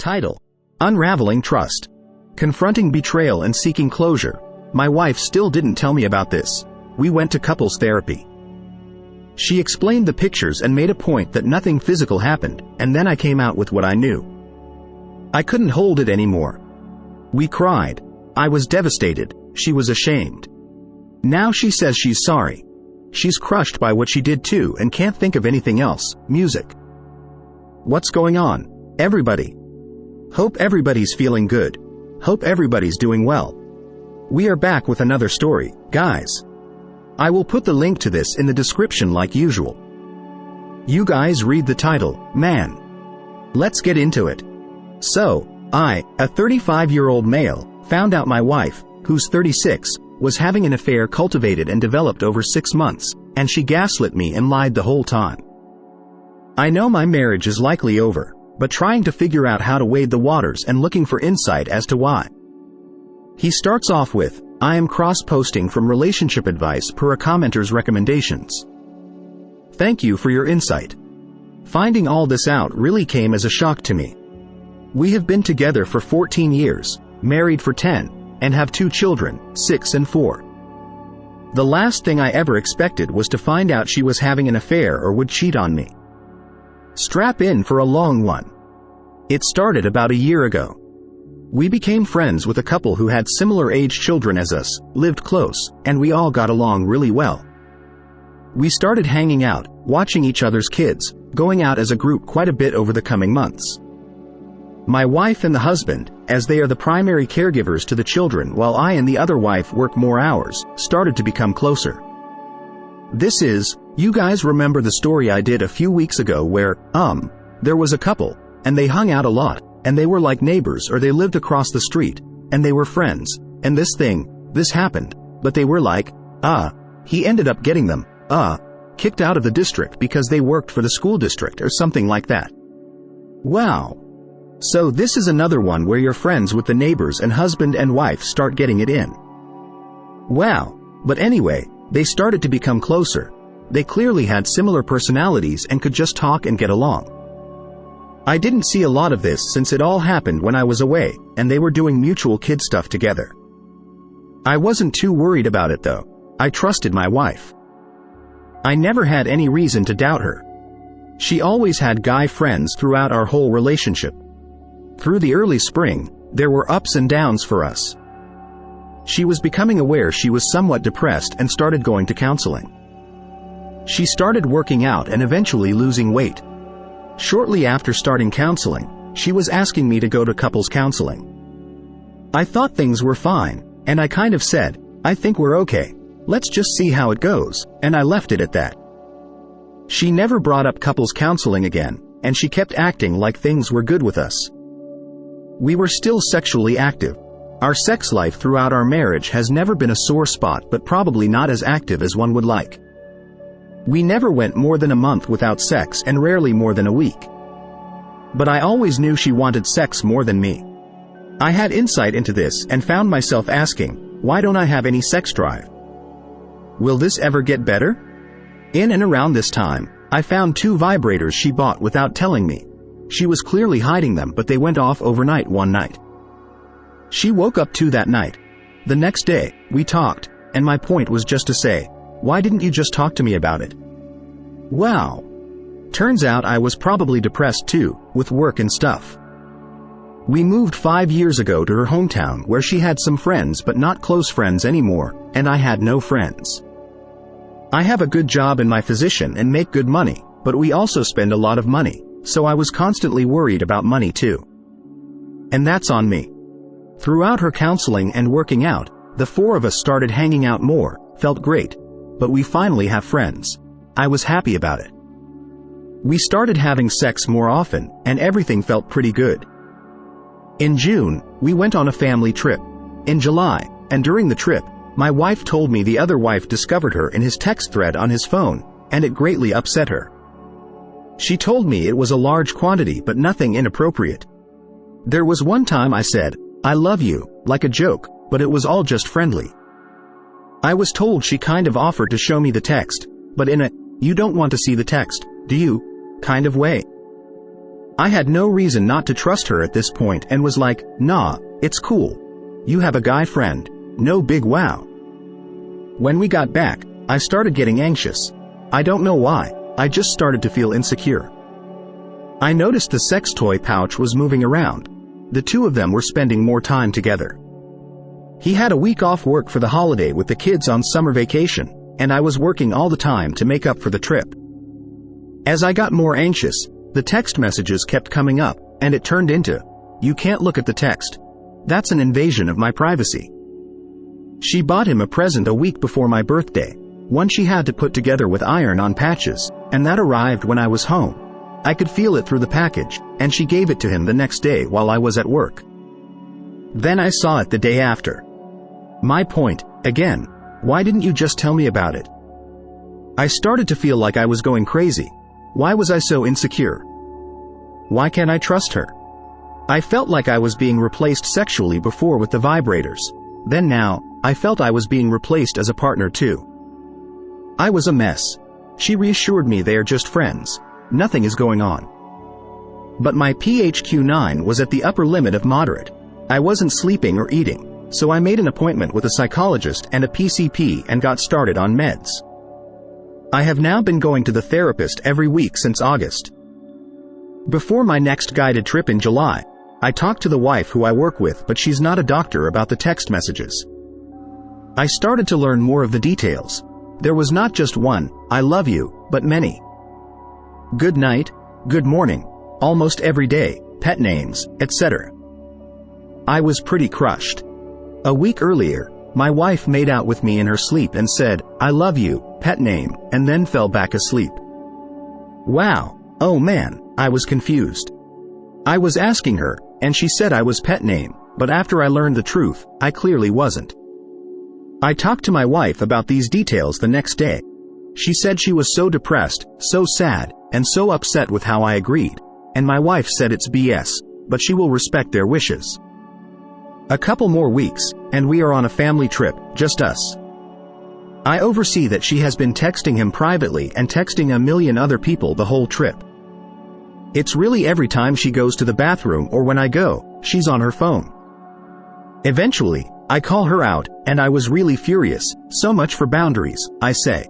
Title: Unraveling Trust. Confronting Betrayal and Seeking Closure. My wife still didn't tell me about this. We went to couples therapy. She explained the pictures and made a point that nothing physical happened, and then I came out with what I knew. I couldn't hold it anymore. We cried. I was devastated. She was ashamed. Now she says she's sorry. She's crushed by what she did too and can't think of anything else. Music. What's going on, everybody? Hope everybody's feeling good. Hope everybody's doing well. We are back with another story, guys. I will put the link to this in the description like usual. You guys read the title, man. Let's get into it. So, I, a 35-year-old male, found out my wife, who's 36, was having an affair cultivated and developed over 6 months, and she gaslit me and lied the whole time. I know my marriage is likely over, but trying to figure out how to wade the waters and looking for insight as to why. He starts off with, I am cross-posting from relationship advice per a commenter's recommendations. Thank you for your insight. Finding all this out really came as a shock to me. We have been together for 14 years, married for 10, and have 2 children, 6 and 4. The last thing I ever expected was to find out she was having an affair or would cheat on me. Strap in for a long one. It started about a year ago. We became friends with a couple who had similar age children as us, lived close, and we all got along really well. We started hanging out, watching each other's kids, going out as a group quite a bit over the coming months. My wife and the husband, as they are the primary caregivers to the children while I and the other wife work more hours, started to become closer. This is, you guys remember the story I did a few weeks ago where, there was a couple, and they hung out a lot, and they were like neighbors or they lived across the street, and they were friends, and this happened, but they were like, he ended up getting them, kicked out of the district because they worked for the school district or something like that. Wow. So this is another one where you're friends with the neighbors and husband and wife start getting it in. Wow. But anyway, they started to become closer. They clearly had similar personalities and could just talk and get along. I didn't see a lot of this since it all happened when I was away, and they were doing mutual kid stuff together. I wasn't too worried about it though. I trusted my wife. I never had any reason to doubt her. She always had guy friends throughout our whole relationship. Through the early spring, there were ups and downs for us. She was becoming aware she was somewhat depressed and started going to counseling. She started working out and eventually losing weight. Shortly after starting counseling, she was asking me to go to couples counseling. I thought things were fine, and I kind of said, I think we're okay. Let's just see how it goes, and I left it at that. She never brought up couples counseling again, and she kept acting like things were good with us. We were still sexually active. Our sex life throughout our marriage has never been a sore spot, but probably not as active as one would like. We never went more than a month without sex and rarely more than a week. But I always knew she wanted sex more than me. I had insight into this and found myself asking, why don't I have any sex drive? Will this ever get better? In and around this time, I found 2 vibrators she bought without telling me. She was clearly hiding them, but they went off overnight one night. She woke up too that night. The next day, we talked, and my point was just to say, why didn't you just talk to me about it? Wow. Turns out I was probably depressed too, with work and stuff. We moved 5 years ago to her hometown where she had some friends but not close friends anymore, and I had no friends. I have a good job in my physician and make good money, but we also spend a lot of money, so I was constantly worried about money too. And that's on me. Throughout her counseling and working out, the 4 of us started hanging out more, felt great. But we finally have friends. I was happy about it. We started having sex more often, and everything felt pretty good. In June, we went on a family trip. In July, and during the trip, my wife told me the other wife discovered her in his text thread on his phone, and it greatly upset her. She told me it was a large quantity but nothing inappropriate. There was one time I said, I love you, like a joke, but it was all just friendly. I was told she kind of offered to show me the text, but in a, you don't want to see the text, do you, kind of way. I had no reason not to trust her at this point and was like, nah, it's cool. You have a guy friend. No big wow. When we got back, I started getting anxious. I don't know why, I just started to feel insecure. I noticed the sex toy pouch was moving around. The two of them were spending more time together. He had a week off work for the holiday with the kids on summer vacation, and I was working all the time to make up for the trip. As I got more anxious, the text messages kept coming up, and it turned into, "You can't look at the text. That's an invasion of my privacy." She bought him a present a week before my birthday, one she had to put together with iron-on patches, and that arrived when I was home. I could feel it through the package, and she gave it to him the next day while I was at work. Then I saw it the day after. My point, again, why didn't you just tell me about it? I started to feel like I was going crazy. Why was I so insecure? Why can't I trust her? I felt like I was being replaced sexually before with the vibrators. Then now, I felt I was being replaced as a partner too. I was a mess. She reassured me they are just friends. Nothing is going on. But my PHQ-9 was at the upper limit of moderate. I wasn't sleeping or eating, so I made an appointment with a psychologist and a PCP and got started on meds. I have now been going to the therapist every week since August. Before my next guided trip in July, I talked to the wife who I work with, but she's not a doctor, about the text messages. I started to learn more of the details. There was not just one, "I love you," but many. Good night, good morning, almost every day, pet names, etc. I was pretty crushed. A week earlier, my wife made out with me in her sleep and said, "I love you," pet name, and then fell back asleep. Wow, oh man, I was confused. I was asking her, and she said I was pet name, but after I learned the truth, I clearly wasn't. I talked to my wife about these details the next day. She said she was so depressed, so sad, and so upset with how I agreed, and my wife said it's BS, but she will respect their wishes. A couple more weeks, and we are on a family trip, just us. I oversee that she has been texting him privately and texting a million other people the whole trip. It's really every time she goes to the bathroom or when I go, she's on her phone. Eventually, I call her out, and I was really furious. "So much for boundaries," I say.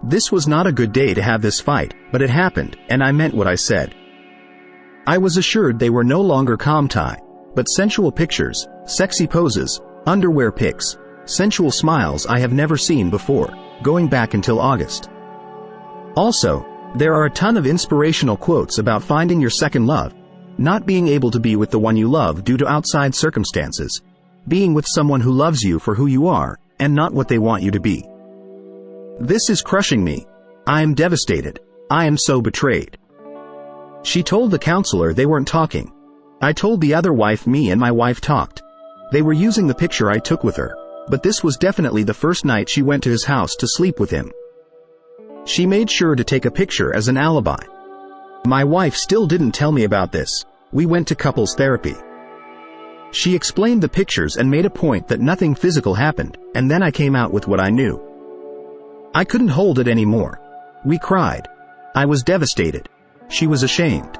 This was not a good day to have this fight, but it happened, and I meant what I said. I was assured they were no longer comtai, but sensual pictures, sexy poses, underwear pics, sensual smiles I have never seen before, going back until August. Also, there are a ton of inspirational quotes about finding your second love, not being able to be with the one you love due to outside circumstances, being with someone who loves you for who you are, and not what they want you to be. This is crushing me. I am devastated. I am so betrayed. She told the counselor they weren't talking. I told the other wife me and my wife talked. They were using the picture I took with her, but this was definitely the first night she went to his house to sleep with him. She made sure to take a picture as an alibi. My wife still didn't tell me about this. We went to couples therapy. She explained the pictures and made a point that nothing physical happened, and then I came out with what I knew. I couldn't hold it anymore. We cried. I was devastated. She was ashamed.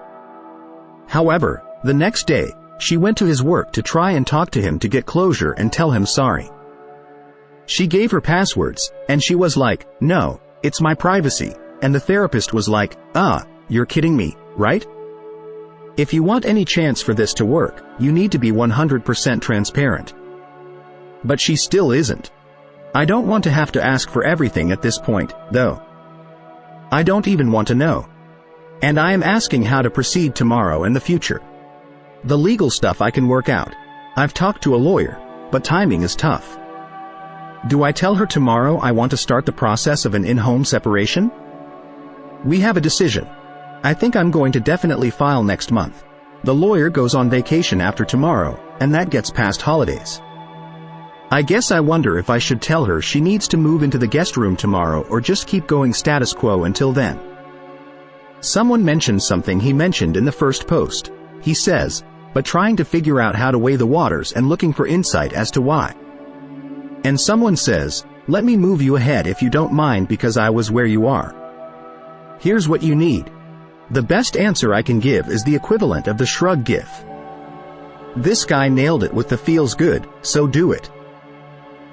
However, the next day, she went to his work to try and talk to him to get closure and tell him sorry. She gave her passwords, and she was like, "No, it's my privacy," and the therapist was like, "You're kidding me, right? If you want any chance for this to work, you need to be 100% transparent." But she still isn't. I don't want to have to ask for everything at this point, though. I don't even want to know. And I am asking how to proceed tomorrow and the future. The legal stuff I can work out. I've talked to a lawyer, but timing is tough. Do I tell her tomorrow I want to start the process of an in-home separation? We have a decision. I think I'm going to definitely file next month. The lawyer goes on vacation after tomorrow, and that gets past holidays. I guess I wonder if I should tell her she needs to move into the guest room tomorrow or just keep going status quo until then. Someone mentioned something he mentioned in the first post. He says, but trying to figure out how to weigh the waters and looking for insight as to why. And someone says, let me move you ahead if you don't mind because I was where you are. Here's what you need. The best answer I can give is the equivalent of the shrug gif. This guy nailed it with the feels good, so do it.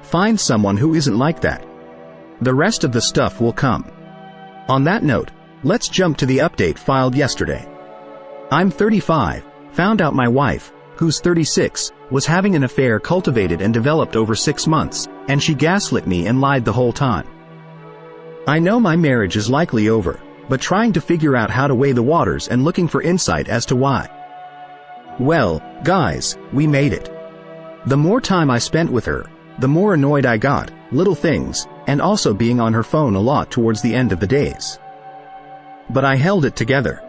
Find someone who isn't like that. The rest of the stuff will come. On that note, let's jump to the update filed yesterday. I'm 35, found out my wife, who's 36, was having an affair cultivated and developed over 6 months, and she gaslit me and lied the whole time. I know my marriage is likely over, but trying to figure out how to weigh the waters and looking for insight as to why. Well, guys, we made it. The more time I spent with her, the more annoyed I got, little things, and also being on her phone a lot towards the end of the days. But I held it together.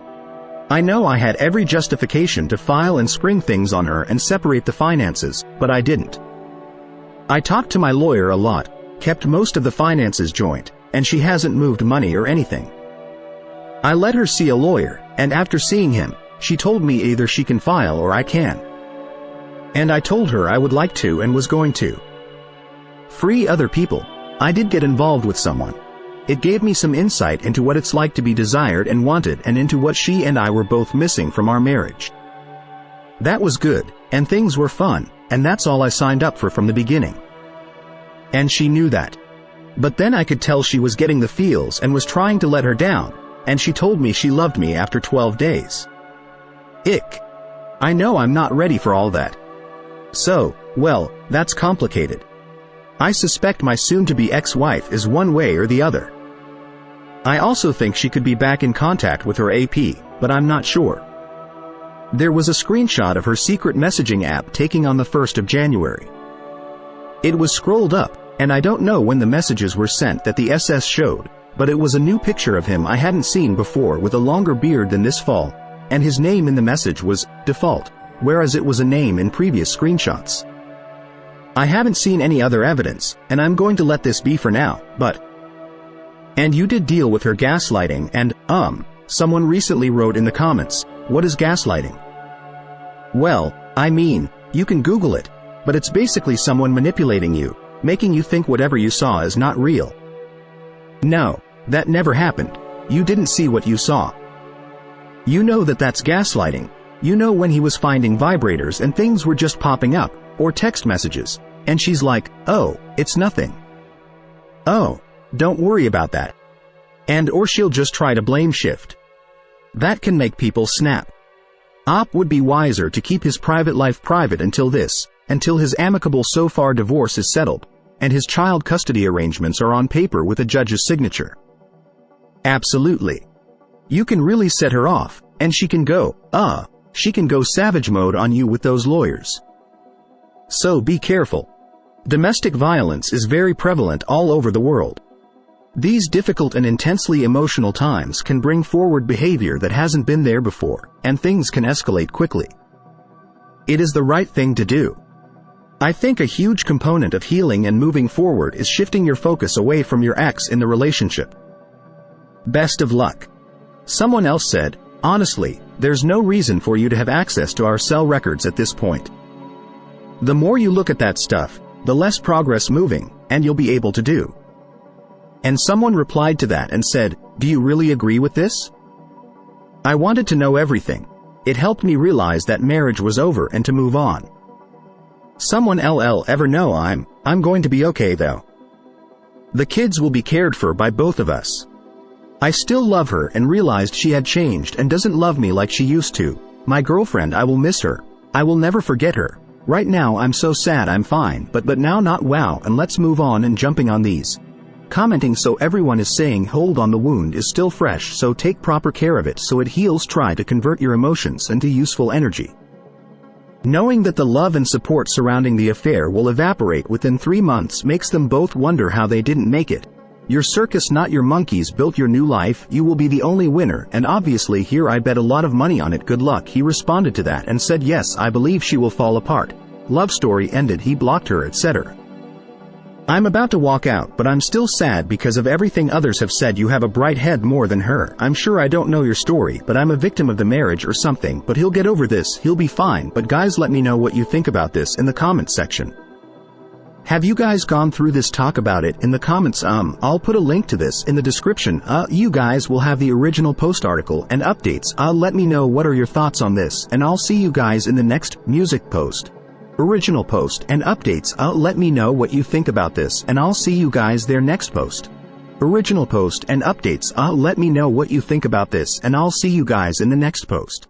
I know I had every justification to file and spring things on her and separate the finances, but I didn't. I talked to my lawyer a lot, kept most of the finances joint, and she hasn't moved money or anything. I let her see a lawyer, and after seeing him, she told me either she can file or I can. And I told her I would like to and was going to. Free other people. I did get involved with someone. It gave me some insight into what it's like to be desired and wanted and into what she and I were both missing from our marriage. That was good, and things were fun, and that's all I signed up for from the beginning. And she knew that. But then I could tell she was getting the feels and was trying to let her down, and she told me she loved me after 12 days. Ick. I know I'm not ready for all that. So, well, that's complicated. I suspect my soon-to-be ex-wife is one way or the other. I also think she could be back in contact with her AP, but I'm not sure. There was a screenshot of her secret messaging app taking on the 1st of January. It was scrolled up, and I don't know when the messages were sent that the SS showed, but it was a new picture of him I hadn't seen before with a longer beard than this fall, and his name in the message was default, whereas it was a name in previous screenshots. I haven't seen any other evidence, and I'm going to let this be for now, but... And you did deal with her gaslighting and, someone recently wrote in the comments, what is gaslighting? Well, I mean, you can Google it, but it's basically someone manipulating you, making you think whatever you saw is not real. No, that never happened. You didn't see what you saw. You know that that's gaslighting. You know when he was finding vibrators and things were just popping up, or text messages, and she's like, oh, it's nothing. Oh, don't worry about that. And or she'll just try to blame shift. That can make people snap. Op would be wiser to keep his private life private until his amicable so far divorce is settled, and his child custody arrangements are on paper with a judge's signature. Absolutely. You can really set her off, and she can go savage mode on you with those lawyers. So be careful. Domestic violence is very prevalent all over the world. These difficult and intensely emotional times can bring forward behavior that hasn't been there before, and things can escalate quickly. It is the right thing to do. I think a huge component of healing and moving forward is shifting your focus away from your ex in the relationship. Best of luck. Someone else said, honestly, there's no reason for you to have access to our cell records at this point. The more you look at that stuff, the less progress moving, and you'll be able to do. And someone replied to that and said, do you really agree with this? I wanted to know everything. It helped me realize that marriage was over and to move on. Someone ever know I'm going to be okay though. The kids will be cared for by both of us. I still love her and realized she had changed and doesn't love me like she used to. My girlfriend, I will miss her. I will never forget her. Right now I'm so sad I'm fine, but now not wow, and let's move on and jumping on these. Commenting so everyone is saying hold on, the wound is still fresh, so take proper care of it so it heals. Try to convert your emotions into useful energy. Knowing that the love and support surrounding the affair will evaporate within 3 months makes them both wonder how they didn't make it. Your circus, not your monkeys, built your new life. You will be the only winner, and obviously here I bet a lot of money on it. Good luck. He responded to that and said yes, I believe she will fall apart. Love story ended, he blocked her, etc. I'm about to walk out, but I'm still sad because of everything others have said. You have a bright head more than her. I'm sure I don't know your story, but I'm a victim of the marriage or something, but he'll get over this, he'll be fine. But guys, let me know what you think about this in the comments section. Have you guys gone through this? Talk about it in the comments. I'll put a link to this in the description. You guys will have the original post article and updates. Let me know what are your thoughts on this, and I'll see you guys in the next music post. Original post and updates. Let me know what you think about this, and I'll see you guys there next post. Original post and updates. Let me know what you think about this, and I'll see you guys in the next post.